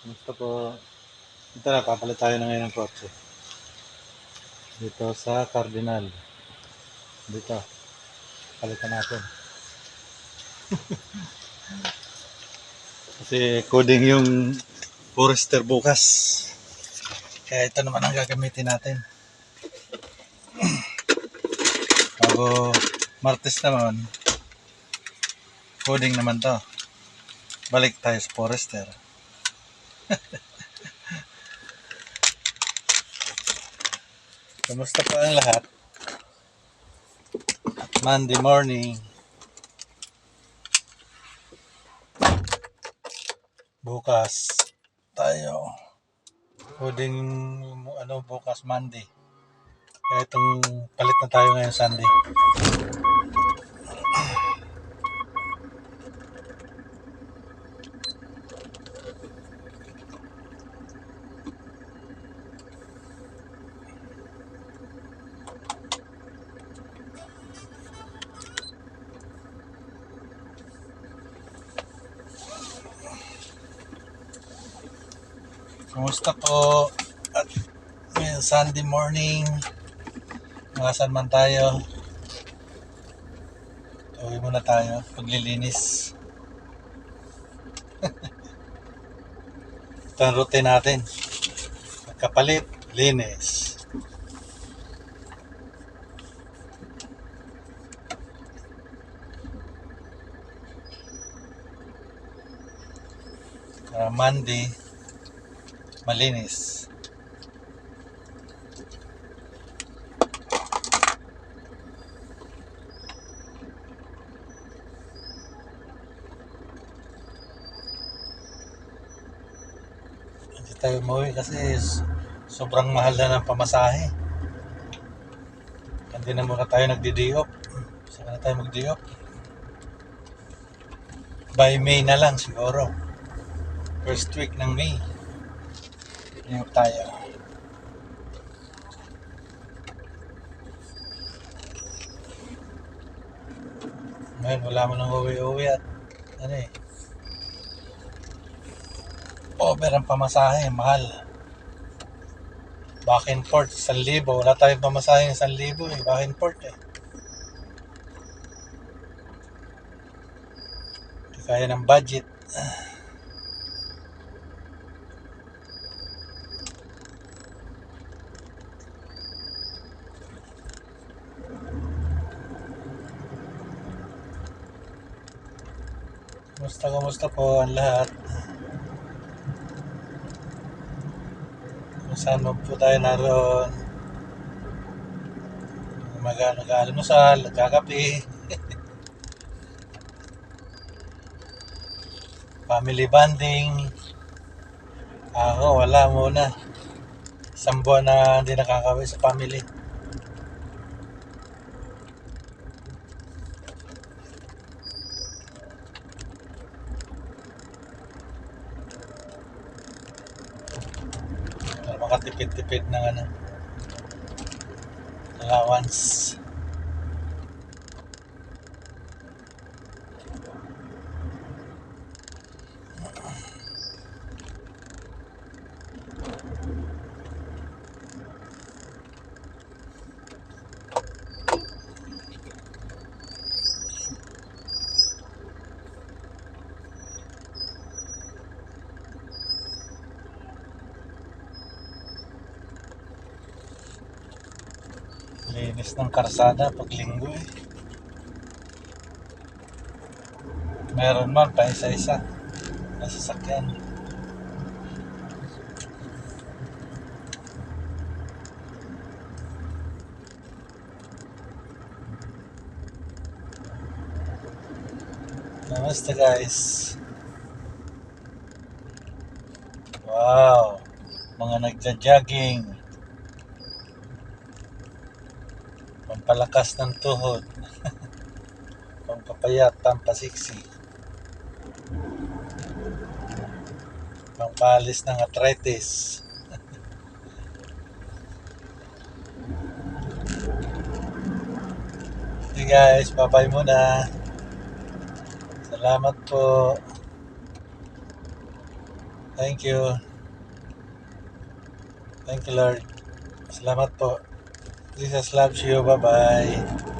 Gusto po, ito na, papalit tayo na ngayon ng kotse. Dito sa Cardinal. Dito, palitan natin. Kasi coding yung Forester bukas. Kaya ito naman ang gagamitin natin. Bago Martes naman, coding naman to. Balik tayo sa Forester. Kamusta po ang lahat? Monday morning. Bukas tayo. Coding bukas Monday. Kaya itong palit na tayo ngayon Sunday. Kumusta po? At ngayon Sunday morning. Ngasan man tayo. Uwi muna tayo. Paglilinis. Ito ang routine natin. Magkapalit, linis. Para Monday, malinis. Hindi tayo umuwi kasi sobrang mahal na ng pamasahe. Hindi na muna tayo nagdi-day-off. Saka na tayo mag-day-off. By May na lang siguro. First week ng May. Day-off tayo. Ngayon wala mo nang uwi-uwi at over ang pamasahe, mahal. Back and forth, 1,000. Wala tayong pamasahe ng 1,000 eh. Back and forth eh. Hindi kaya ng budget. Kumusta po ang lahat? Kung saan mo po tayo naroon. Nag-almusal, nagkakape. Family bonding. Ako, wala muna. Isang buwan na hindi nakakawi sa family. Para makatipid-tipid ng allowance. Linis ng karsada pag linggo eh. Meron man pa isa-isa na sasakyan. Namaste guys. Wow, mga nagja-jogging. Pampalakas ng tuhod. Pampapayat, pampasiksi. Pampalis ng arthritis. Okay guys, bye-bye muna. Salamat po. Thank you. Thank you, Lord. Salamat po. Jesus loves you. Bye-bye.